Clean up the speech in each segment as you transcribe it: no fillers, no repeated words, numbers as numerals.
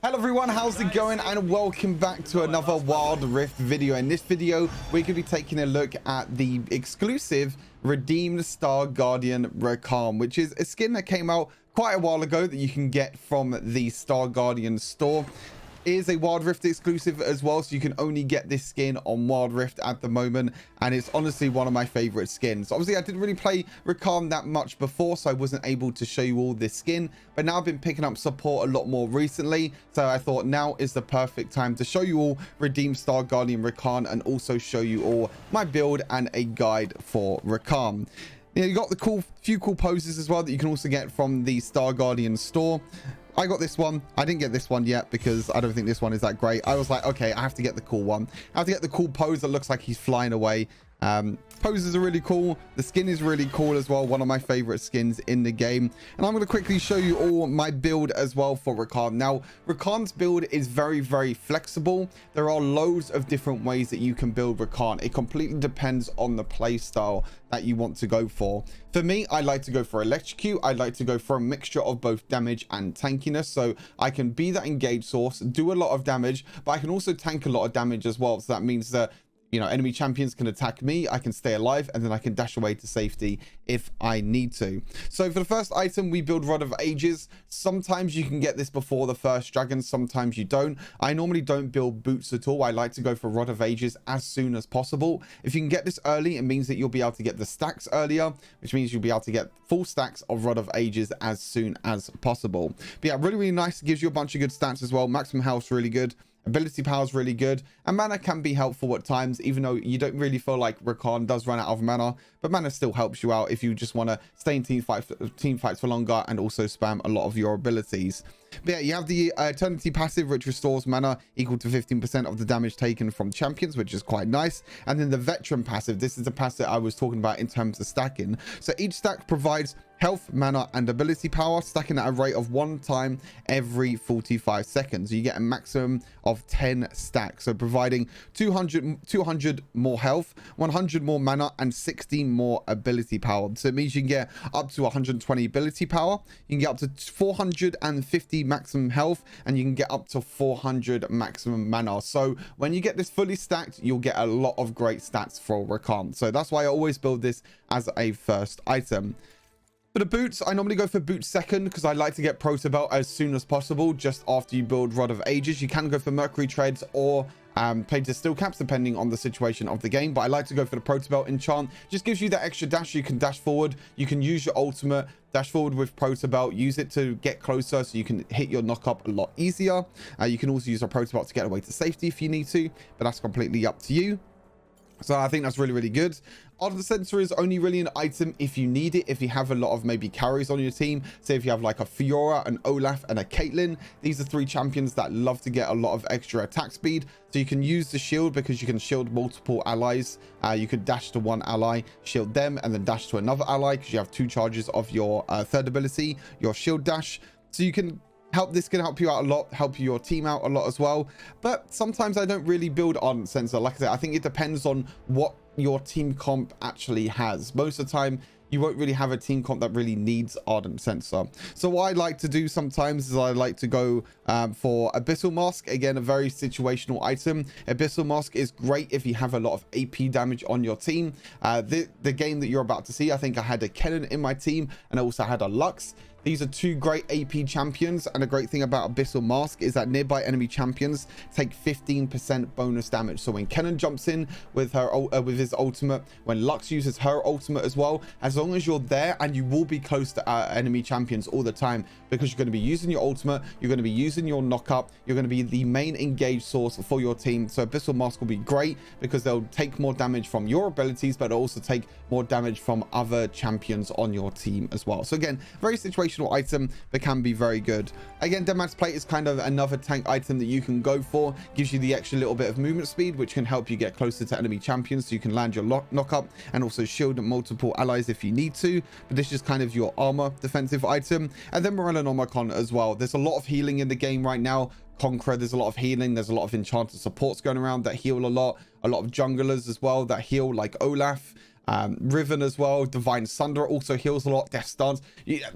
Hello everyone, how's it going, and welcome back to another Wild Rift video. In this video we're going to be taking a look at the exclusive Redeemed Star Guardian Rakan, which is a skin that came out quite a while ago that you can get from the Star Guardian store. It is a Wild Rift exclusive as well, so you can only get this skin on Wild Rift at the moment, and it's honestly one of my favorite skins. Obviously I didn't really play Rakan that much before, so I wasn't able to show you all this skin, but now I've been picking up support a lot more recently, so I thought now is the perfect time to show you all Redeemed Star Guardian Rakan and also show you all my build and a guide for Rakan. You got the few cool poses as well that you can also get from the Star Guardian store. I got this one. I didn't get this one yet because I don't think this one is that great. I was like, okay, I have to get the cool one. I have to get the cool pose that looks like he's flying away. Poses are really cool. The skin is really cool as well. One of my favorite skins in the game. And I'm going to quickly show you all my build as well for Rakan. Now, Rakan's build is very, very flexible. There are loads of different ways that you can build Rakan. It completely depends on the play style that you want to go for. For me, I like to go for electrocute. I like to go for a mixture of both damage and tankiness, so I can be that engage source, do a lot of damage, but I can also tank a lot of damage as well. So that means that, you know, enemy champions can attack me, I can stay alive, and then I can dash away to safety if I need to. So for the first item, we build Rod of Ages. Sometimes you can get this before the first dragon, sometimes you don't. I normally don't build boots at all. I like to go for Rod of Ages as soon as possible. If you can get this early, it means that you'll be able to get the stacks earlier, which means you'll be able to get full stacks of Rod of Ages as soon as possible. But yeah, really, really nice. It gives you a bunch of good stats as well. Maximum health's really good. Ability power is really good, and mana can be helpful at times, even though you don't really feel like Rakan does run out of mana, but mana still helps you out if you just want to stay in team fights for longer and also spam a lot of your abilities. But yeah, you have the Eternity passive, which restores mana equal to 15% of the damage taken from champions, which is quite nice. And then the Veteran passive, this is the passive I was talking about in terms of stacking. So each stack provides health, mana, and ability power, stacking at a rate of 1 time every 45 seconds. You get a maximum of 10 stacks, so providing 200 more health, 100 more mana, and 60 more ability power. So it means you can get up to 120 ability power, you can get up to 450 maximum health, and you can get up to 400 maximum mana. So when you get this fully stacked, you'll get a lot of great stats for Rakan. So that's why I always build this as a first item. For the boots, I normally go for boots second because I like to get Proto Belt as soon as possible, just after you build Rod of Ages. You can go for Mercury Treads or plated steel caps depending on the situation of the game, but I like to go for the Proto Belt enchant. Just gives you that extra dash. You can dash forward, you can use your ultimate, dash forward with Proto Belt, use it to get closer so you can hit your knock up a lot easier. You can also use a Proto Belt to get away to safety if you need to, but that's completely up to you. So I think that's really, really good. Art of the Sensor is only really an item if you need it, if you have a lot of maybe carries on your team. Say if you have like a Fiora, an Olaf, and a Caitlyn. These are 3 champions that love to get a lot of extra attack speed. So you can use the shield because you can shield multiple allies. You could dash to one ally, shield them, and then dash to another ally because you have 2 charges of your third ability, your shield dash. So you can this can help you out a lot, help your team out a lot as well. But sometimes I don't really build Ardent Sensor. Like I said, I think it depends on what your team comp actually has. Most of the time you won't really have a team comp that really needs Ardent Sensor. So what I like to do sometimes is I like to go for Abyssal Mask. Again, a very situational item. Abyssal Mask is great if you have a lot of AP damage on your team. The game that you're about to see, I think I had a Kennen in my team and I also had a Lux. These are 2 great AP champions, and a great thing about Abyssal Mask is that nearby enemy champions take 15% bonus damage. So when Kennen jumps in with his ultimate, when Lux uses her ultimate as well, as long as you're there, and you will be close to enemy champions all the time because you're going to be using your ultimate, you're going to be using your knock up, you're going to be the main engage source for your team. So Abyssal Mask will be great because they'll take more damage from your abilities, but also take more damage from other champions on your team as well. So again, very situational item that can be very good. Again, Deadman's Plate is kind of another tank item that you can go for. Gives you the extra little bit of movement speed, which can help you get closer to enemy champions, so you can land your knock up and also shield multiple allies if you need to. But this is kind of your armor defensive item. And then Morellonomicon as well. There's a lot of healing in the game right now. Conqueror, there's a lot of healing. There's a lot of enchanted supports going around that heal a lot. A lot of junglers as well that heal, like Olaf. Riven as well. Divine Sunder also heals a lot. Death Stance. Yeah,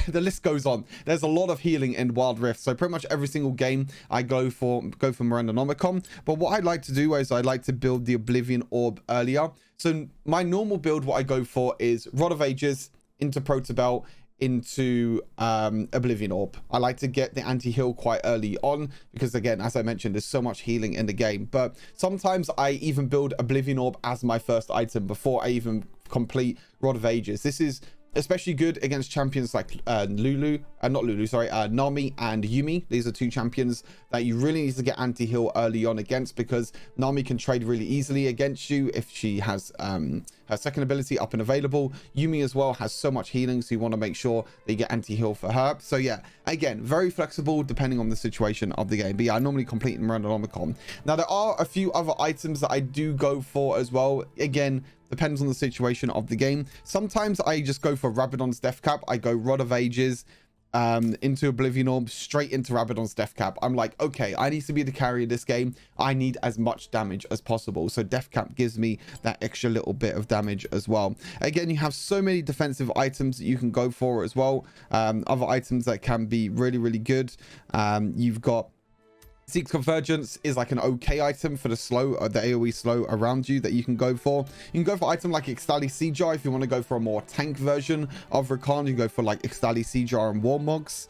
the list goes on. There's a lot of healing in Wild Rift. So pretty much every single game I go for Mirandonomicon. But what I like to do is I like to build the Oblivion Orb earlier. So my normal build, what I go for is Rod of Ages into Protobelt into Oblivion Orb. I like to get the anti-heal quite early on because, again, as I mentioned, there's so much healing in the game. But sometimes I even build Oblivion Orb as my first item before I even complete Rod of Ages. This is especially good against champions like Nami and Yuumi. These are two champions that you really need to get anti-heal early on against, because Nami can trade really easily against you if she has her second ability up and available. Yuumi as well has so much healing, so you want to make sure that you get anti-heal for her. So yeah, again, very flexible depending on the situation of the game. But yeah, I normally complete in Randomicon. Now there are a few other items that I do go for as well. Again, depends on the situation of the game. Sometimes I just go for Rabadon's Death Cap. I go Rod of Ages into Oblivion Orb, straight into Rabadon's Death Cap. I'm like, okay, I need to be the carry of this game. I need as much damage as possible. So Death Cap gives me that extra little bit of damage as well. Again, you have so many defensive items that you can go for as well. Other items that can be really, really good. You've got Seek Convergence is like an okay item for the slow, the AoE slow around you that you can go for. You can go for item like Ixtali Seajar if you want to go for a more tank version of Rakan. You can go for like Ixtali Seajar and Warmogs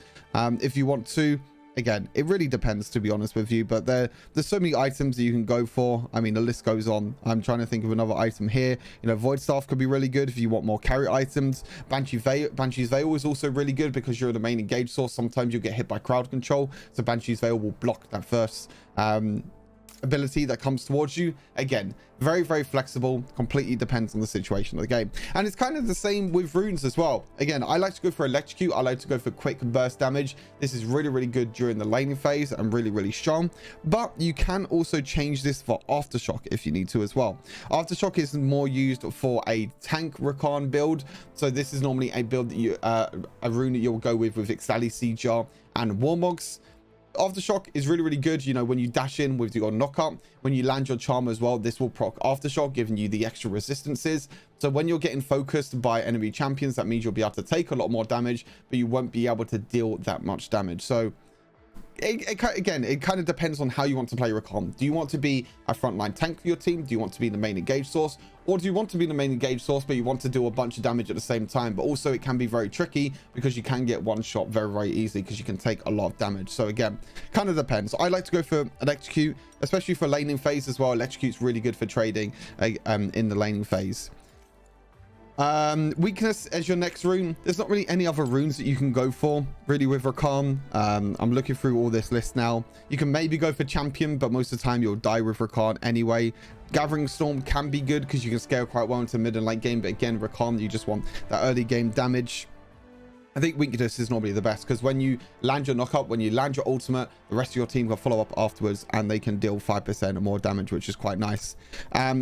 if you want to. Again, it really depends, to be honest with you, but there's so many items that you can go for. I mean, the list goes on. I'm trying to think of another item here. You know, Void Staff could be really good if you want more carry items. Banshee's Veil is also really good because you're the main engage source. Sometimes you'll get hit by crowd control, so Banshee's Veil will block that first ability that comes towards you. Again, very, very flexible, completely depends on the situation of the game. And it's kind of the same with runes as well. Again, I like to go for Electrocute. I like to go for quick burst damage. This is really, really good during the laning phase and really, really strong. But you can also change this for Aftershock if you need to as well. Aftershock is more used for a tank Rakan build. So this is normally a build that you a rune that you'll go with Ixtali Seajar and Warmogs. Aftershock is really, really good. You know, when you dash in with your knockup, when you land your charm as well, this will proc Aftershock, giving you the extra resistances. So when you're getting focused by enemy champions, that means you'll be able to take a lot more damage, but you won't be able to deal that much damage. So again, it kind of depends on how you want to play Rakan. Do you want to be a frontline tank for your team? Do you want to be the main engage source? Or do you want to be the main engage source, but you want to do a bunch of damage at the same time? But also it can be very tricky because you can get one shot very, very easily because you can take a lot of damage. So again, kind of depends. I like to go for Electrocute, especially for laning phase as well. Electrocute's really good for trading in the laning phase. Weakness as your next rune. There's not really any other runes that you can go for really with Rakan. I'm looking through all this list now. You can maybe go for champion, but most of the time you'll die with Rakan anyway. Gathering Storm can be good because you can scale quite well into mid and late game, but again, Rakan, you just want that early game damage. I think weakness is normally the best because when you land your knockup, when you land your ultimate, the rest of your team can follow up afterwards and they can deal 5% or more damage, which is quite nice.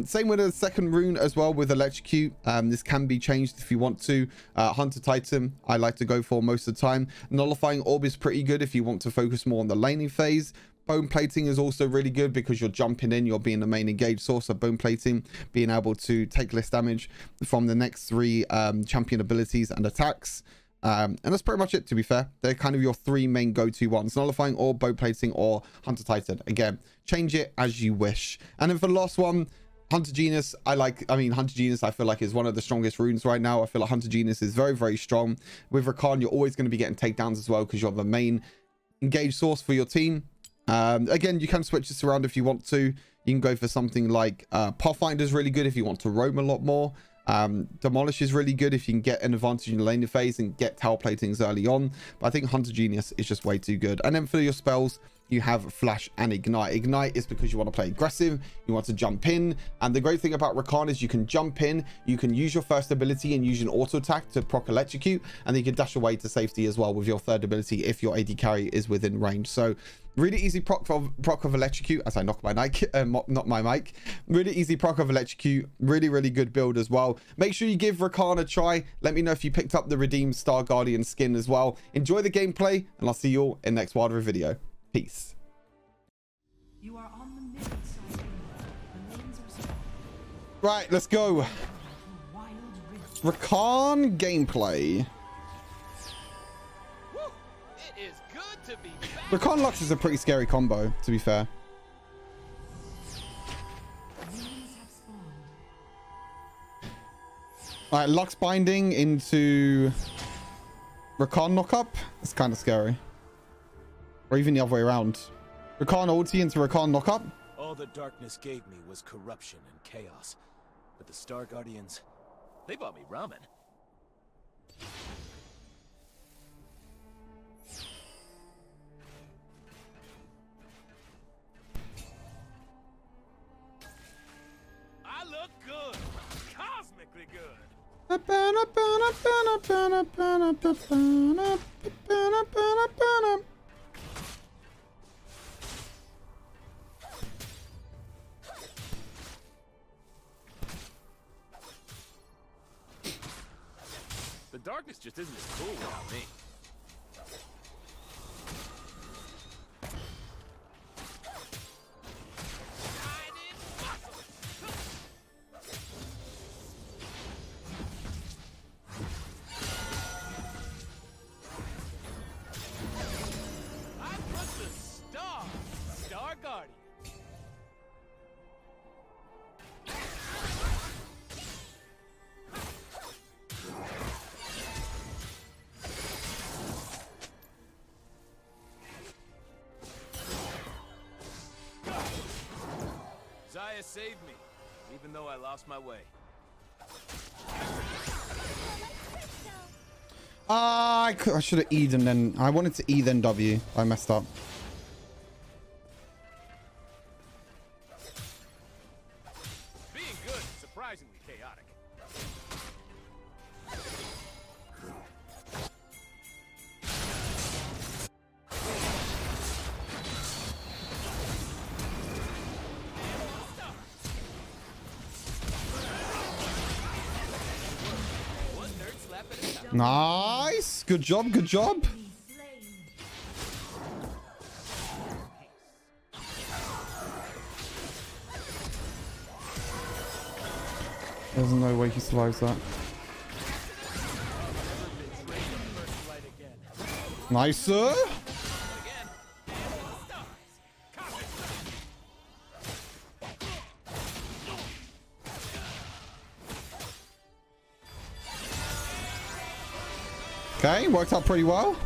Same with the second rune as well with Electrocute. This can be changed if you want to. Hunter Titan, I like to go for most of the time. Nullifying Orb is pretty good if you want to focus more on the laning phase. Bone Plating is also really good because you're jumping in, you're being the main engage source of Bone Plating, being able to take less damage from the next three champion abilities and attacks. And that's pretty much it, to be fair. They're kind of your three main go-to ones: Nullifying or Bone Plating or Hunter Titan. Again, change it as you wish. And then for the last one, Hunter Genius. Hunter Genius I feel like is one of the strongest runes right now. I feel like Hunter Genius is very, very strong. With Rakan, you're always going to be getting takedowns as well because you're the main engage source for your team. Again, you can switch this around if you want to. You can go for something like Pathfinder is really good if you want to roam a lot more. Demolish is really good if you can get an advantage in the laning phase and get tower platings early on. But I think Hunter Genius is just way too good. And then for your spells, you have Flash and Ignite. Ignite is because you want to play aggressive, you want to jump in. And the great thing about Rakan is you can jump in, you can use your first ability and use an auto attack to proc Electrocute, and then you can dash away to safety as well with your third ability if your AD carry is within range. So really easy proc of Electrocute, as I knock my mic, not my mic. Really easy proc of Electrocute. Really, really good build as well. Make sure you give Rakan a try. Let me know if you picked up the Redeemed Star Guardian skin as well. Enjoy the gameplay, and I'll see you all in the next Wild Rift video. Peace. You are on the middle side. The lanes are small. Right, let's go. Wild rift. Rakan gameplay. Woo! It is good to be back. Rakan Lux is a pretty scary combo, to be fair. Minions have spawned. Alright, Lux binding into Rakan knockup. It's kind of scary. Or even the other way around. Rakan ulti into Rakan knockup. All the darkness gave me was corruption and chaos. But the Star Guardians, they bought me ramen. I look good. Cosmically good. The darkness just isn't as cool without me. Shining muscle. I put the Star Guardian. Zaya saved me, even though I lost my way. I should have E'd and then... I wanted to E then W. I messed up. Being good is surprisingly chaotic. One nerd slap at a time. Nice. Good job. Good job. Be slain. There's no way he survives that. Nice, sir. Again, and the stars. Cosmic strike. Okay, worked out pretty well.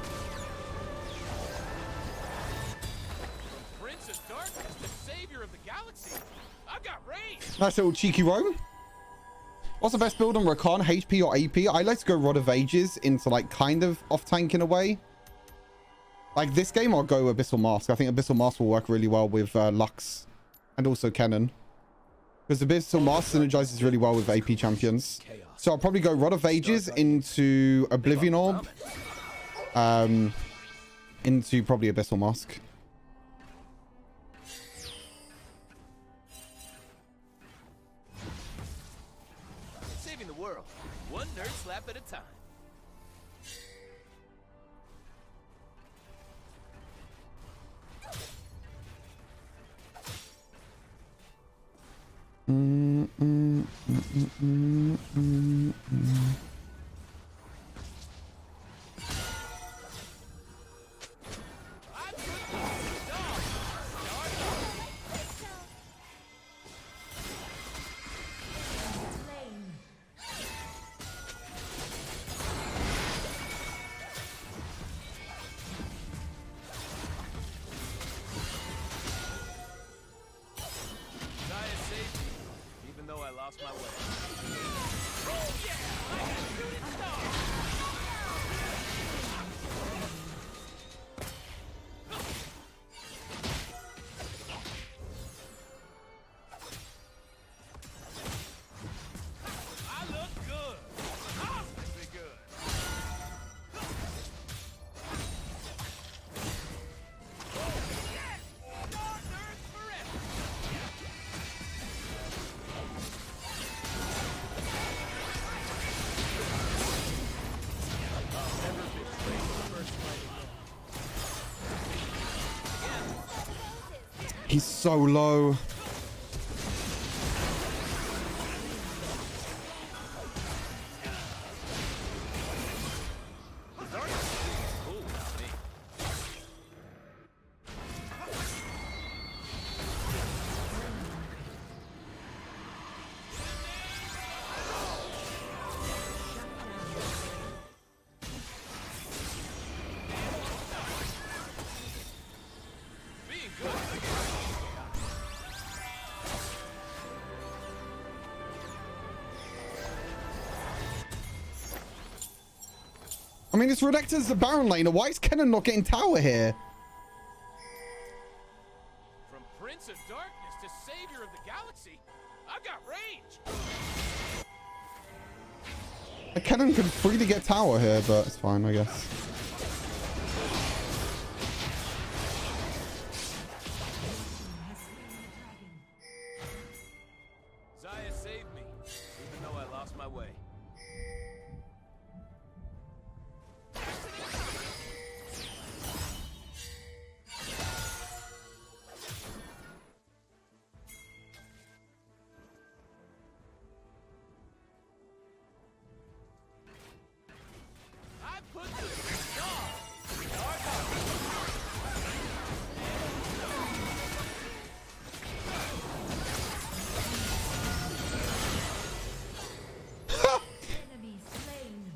Prince of Darkness, the savior of the galaxy. I've got range. Nice little cheeky roam. What's the best build on Rakan, HP or AP? I like to go Rod of Ages into like kind of off tank in a way. Like this game, I'll go Abyssal Mask. I think Abyssal Mask will work really well with Lux and also Kennen. Because Abyssal Mask synergizes really well with AP champions. So I'll probably go Rod of Ages into Oblivion Orb. Into probably Abyssal Mask. Saving the world, one nerd slap at a time. Slain. Zaya saved me, even though I lost my way. Oh yeah! I got He's so low. I mean, it's Redector's the Baron laner. Why is Kennen not getting tower here? From Prince of Darkness to Savior of the Galaxy, I've got range. Kennen could freely get tower here, but it's fine, I guess. Zaya saved me, even though I lost my way. I put the star. Enemy slain.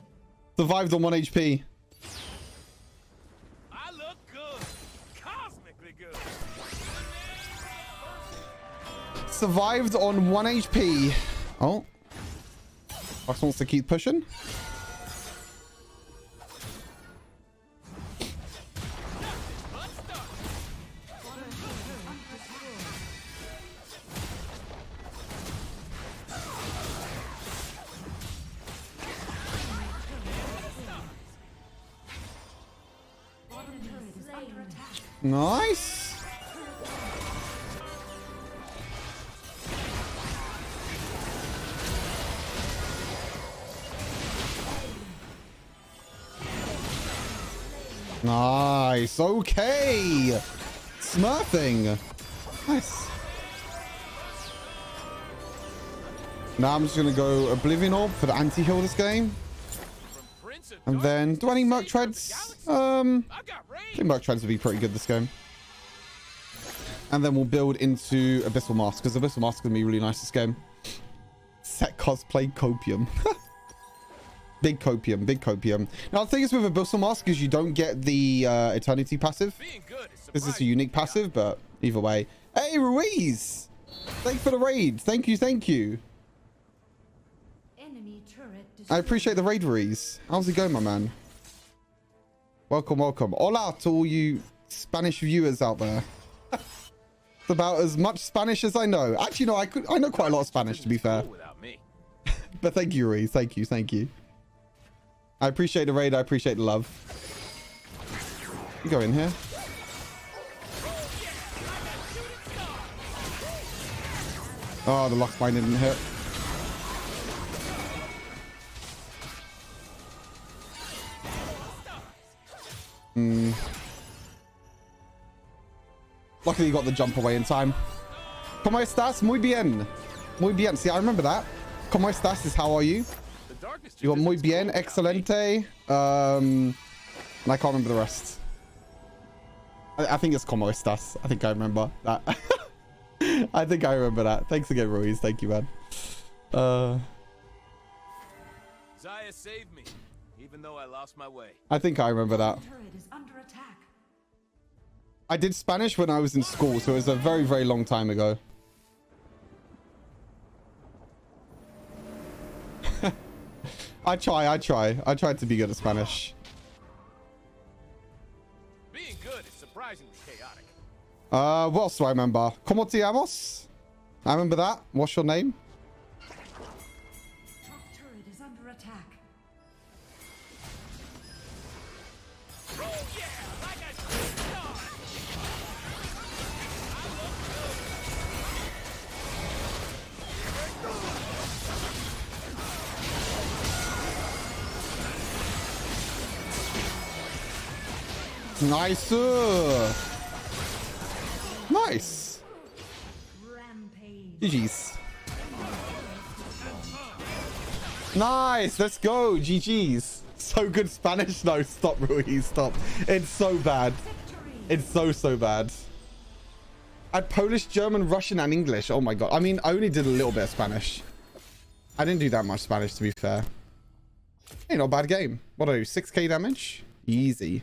Survived on 1 HP. I look good. Cosmically good. Survived on 1 HP. Oh. Fox wants to keep pushing. Nice. Nice. Okay. Smurfing. Nice. Now I'm just going to go Oblivion Orb for the anti-heal this game. And then, do I need Merc Treads? I think Merc Treads would be pretty good this game. And then we'll build into Abyssal Mask, because Abyssal Mask is going to be really nice this game. Set cosplay Copium. Big Copium, big Copium. Now, the thing is with Abyssal Mask is you don't get the Eternity passive. This is a unique passive, but either way. Hey, Ruiz! Thanks for the raid. Thank you, thank you. Enemy turret I appreciate the raid, Ruiz. How's it going, my man? Welcome, welcome. Hola to all you Spanish viewers out there. It's about as much Spanish as I know. Actually, no, I know quite a lot of Spanish, to be fair. But thank you, Ruiz. Thank you, thank you. I appreciate the raid. I appreciate the love. You go in here. Oh, the lock bind didn't hit. Luckily, you got the jump away in time. ¿Cómo estás? Muy bien. Muy bien. See, I remember that. ¿Cómo estás is how are you? You got muy bien, excelente. And I can't remember the rest. I think it's como estás. I think I remember that. I think I remember that. Thanks again, Ruiz. Thank you, man. Zaya saved me, even though I lost my way. I think I remember that. turret is under attack. I did Spanish when I was in school, so it was a very, very long time ago. I try to be good at Spanish. Being good is surprisingly chaotic. What else do I remember? ¿Cómo te llamas? I remember that. What's your name? Top turret is under attack. Oh yeah, like a shooting star. Nice. Nice. GG's. Nice. Let's go. GG's. So good Spanish. No, stop, Rui. Stop. It's so bad. It's so bad. I had Polish, German, Russian, and English. Oh my god. I mean, I only did a little bit of Spanish. I didn't do that much Spanish, to be fair. Hey, not a bad game. What do I do? 6k damage? Easy.